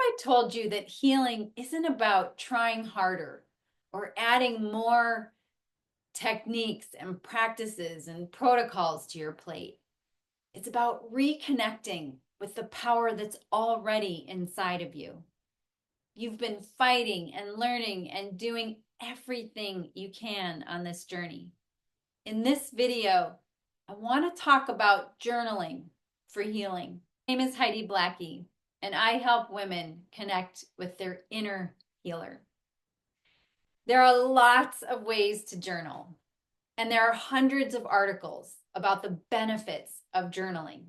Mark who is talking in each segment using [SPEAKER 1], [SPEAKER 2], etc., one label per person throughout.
[SPEAKER 1] I told you that healing isn't about trying harder or adding more techniques and practices and protocols to your plate? It's about reconnecting with the power that's already inside of you. You've been fighting and learning and doing everything you can on this journey. In this video, I want to talk about journaling for healing. My name is Heidi Blackie, and I help women connect with their inner healer. There are lots of ways to journal, and there are hundreds of articles about the benefits of journaling.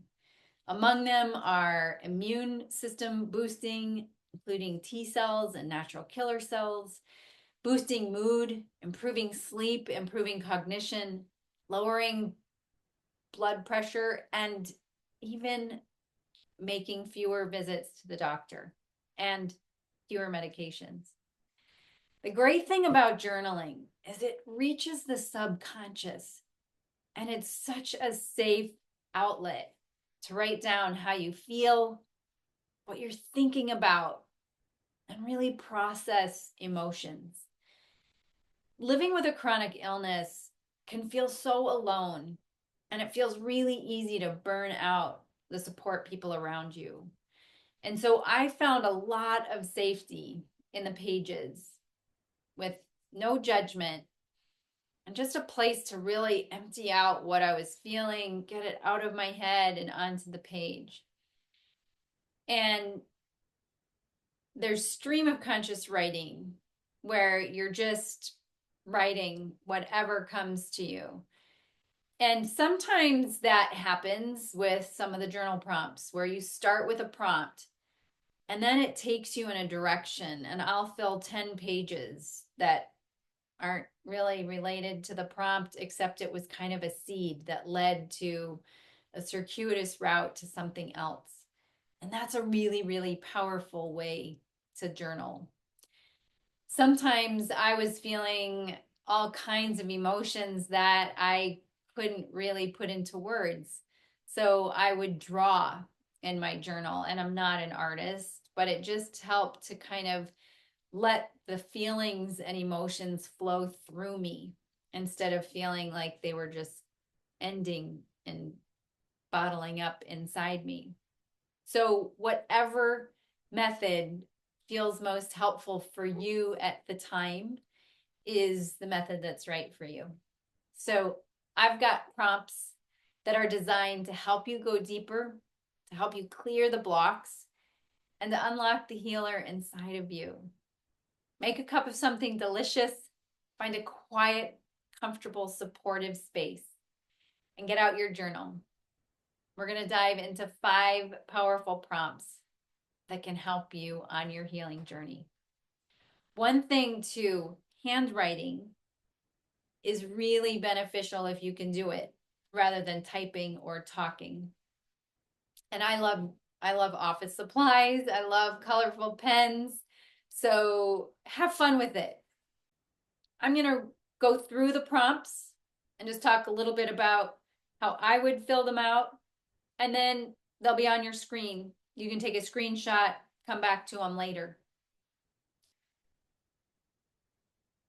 [SPEAKER 1] Among them are immune system boosting, including T cells and natural killer cells, boosting mood, improving sleep, improving cognition, lowering blood pressure, and even making fewer visits to the doctor and fewer medications. The great thing about journaling is it reaches the subconscious, and it's such a safe outlet to write down how you feel, what you're thinking about, and really process emotions. Living with a chronic illness can feel so alone, and it feels really easy to burn out the support people around you. And so I found a lot of safety in the pages with no judgment and just a place to really empty out what I was feeling, get it out of my head and onto the page. And there's stream of conscious writing where you're just writing whatever comes to you. And sometimes that happens with some of the journal prompts where you start with a prompt and then it takes you in a direction, and I'll fill 10 pages that aren't really related to the prompt, except it was kind of a seed that led to a circuitous route to something else. And that's a really, really powerful way to journal. Sometimes I was feeling all kinds of emotions that I couldn't really put into words. So I would draw in my journal, and I'm not an artist, but it just helped to kind of let the feelings and emotions flow through me instead of feeling like they were just ending and bottling up inside me. So whatever method feels most helpful for you at the time is the method that's right for you. So I've got prompts that are designed to help you go deeper, to help you clear the blocks, and to unlock the healer inside of you. Make a cup of something delicious, find a quiet, comfortable, supportive space, and get out your journal. We're going to dive into 5 powerful prompts that can help you on your healing journey. One thing too, handwriting is really beneficial if you can do it rather than typing or talking. And I love office supplies. I love colorful pens. So have fun with it. I'm going to go through the prompts and just talk a little bit about how I would fill them out. And then they'll be on your screen. You can take a screenshot, come back to them later.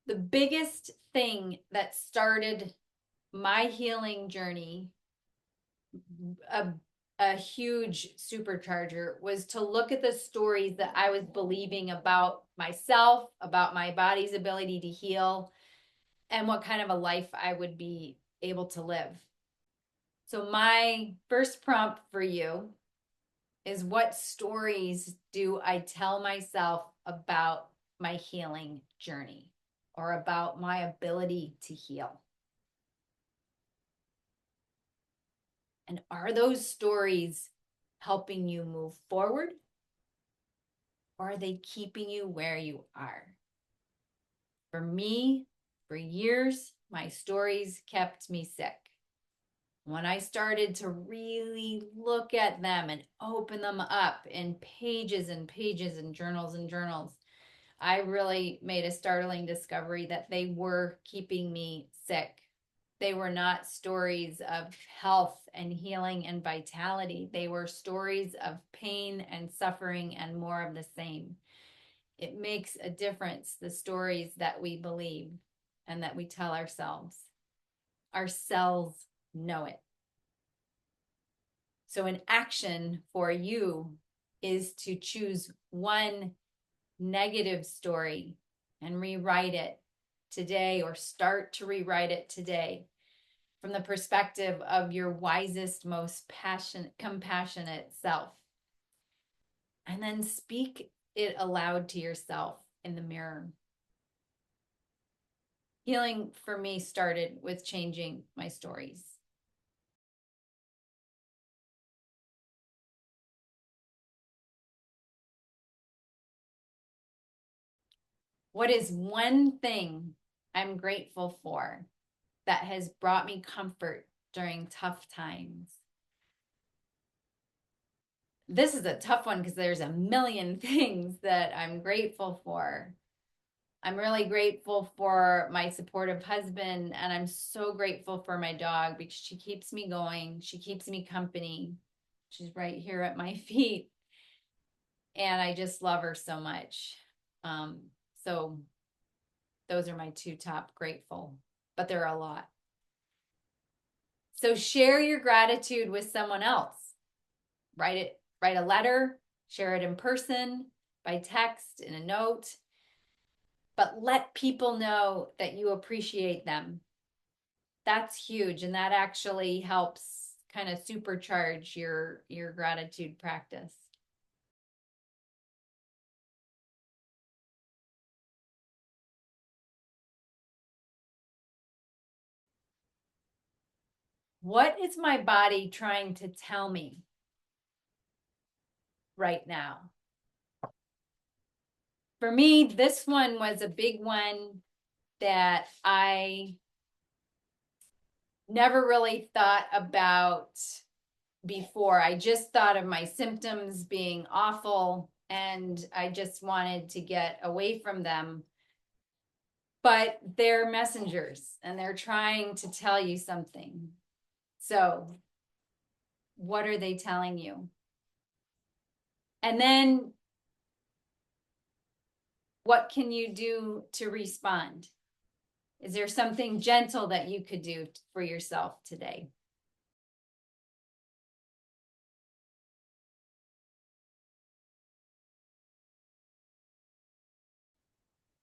[SPEAKER 1] The biggest thing that started my healing journey, a huge supercharger, was to look at the stories that I was believing about myself, about my body's ability to heal, and what kind of a life I would be able to live. So my first prompt for you is, what stories do I tell myself about my healing journey or about my ability to heal? And are those stories helping you move forward, or are they keeping you where you are? For me, for years, my stories kept me sick. When I started to really look at them and open them up in pages and pages and journals, I really made a startling discovery that they were keeping me sick. They were not stories of health and healing and vitality. They were stories of pain and suffering and more of the same. It makes a difference, the stories that we believe and that we tell ourselves. Our cells know it. So an action for you is to choose one negative story and rewrite it today, or start to rewrite it today from the perspective of your wisest, most compassionate self. And then speak it aloud to yourself in the mirror. Healing for me started with changing my stories. What is one thing I'm grateful for that has brought me comfort during tough times? This is a tough one because there's a million things that I'm grateful for. I'm really grateful for my supportive husband, and I'm so grateful for my dog because she keeps me going. She keeps me company. She's right here at my feet, and I just love her so much. So those are my two top grateful, but there are a lot. So share your gratitude with someone else. Write a letter, share it in person, by text, in a note, but let people know that you appreciate them. That's huge, and that actually helps kind of supercharge your gratitude practice. What is my body trying to tell me right now? For me, this one was a big one that I never really thought about before. I just thought of my symptoms being awful and I just wanted to get away from them. But they're messengers and they're trying to tell you something. So, what are they telling you? And then, what can you do to respond? Is there something gentle that you could do for yourself today?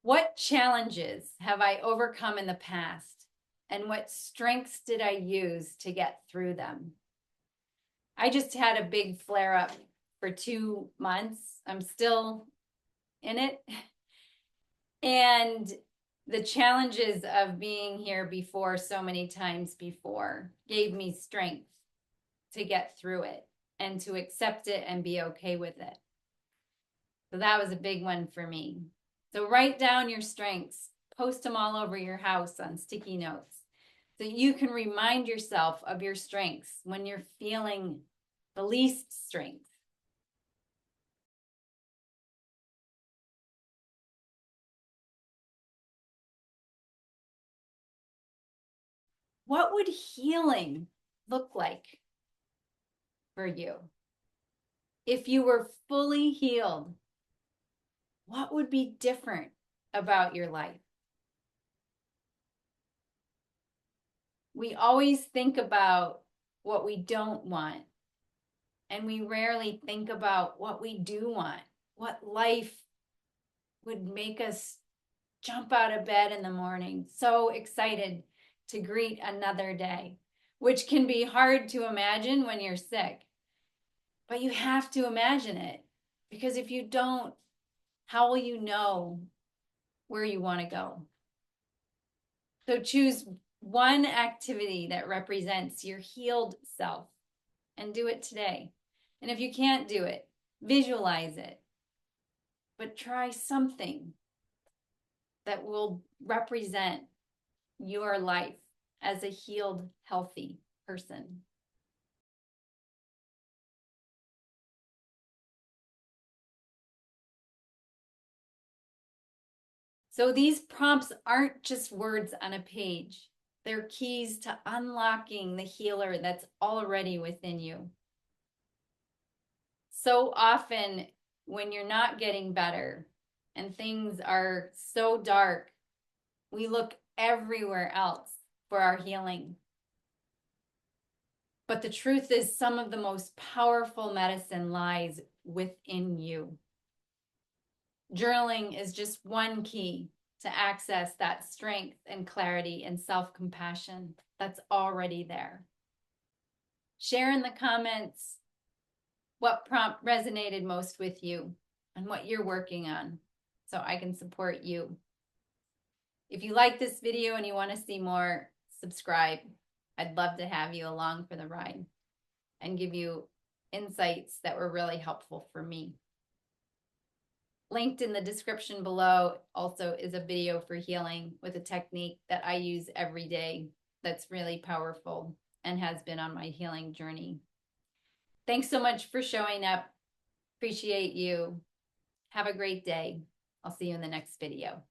[SPEAKER 1] What challenges have I overcome in the past? And what strengths did I use to get through them? I just had a big flare up for 2 months. I'm still in it. And the challenges of being here before so many times before gave me strength to get through it and to accept it and be okay with it. So that was a big one for me. So write down your strengths, post them all over your house on sticky notes so you can remind yourself of your strengths when you're feeling the least strength. What would healing look like for you? If you were fully healed, what would be different about your life? We always think about what we don't want, and we rarely think about what we do want, what life would make us jump out of bed in the morning, so excited to greet another day, which can be hard to imagine when you're sick. But you have to imagine it, because if you don't, how will you know where you want to go? So choose one activity that represents your healed self and do it today. And if you can't do it, visualize it, but try something that will represent your life as a healed, healthy person. So these prompts aren't just words on a page. They're keys to unlocking the healer that's already within you. So often, when you're not getting better and things are so dark, we look everywhere else for our healing. But the truth is, some of the most powerful medicine lies within you. Journaling is just one key to access that strength and clarity and self-compassion that's already there. Share in the comments what prompt resonated most with you and what you're working on so I can support you. If you like this video and you want to see more, subscribe. I'd love to have you along for the ride and give you insights that were really helpful for me. Linked in the description below also is a video for healing with a technique that I use every day that's really powerful and has been on my healing journey. Thanks so much for showing up. Appreciate you. Have a great day. I'll see you in the next video.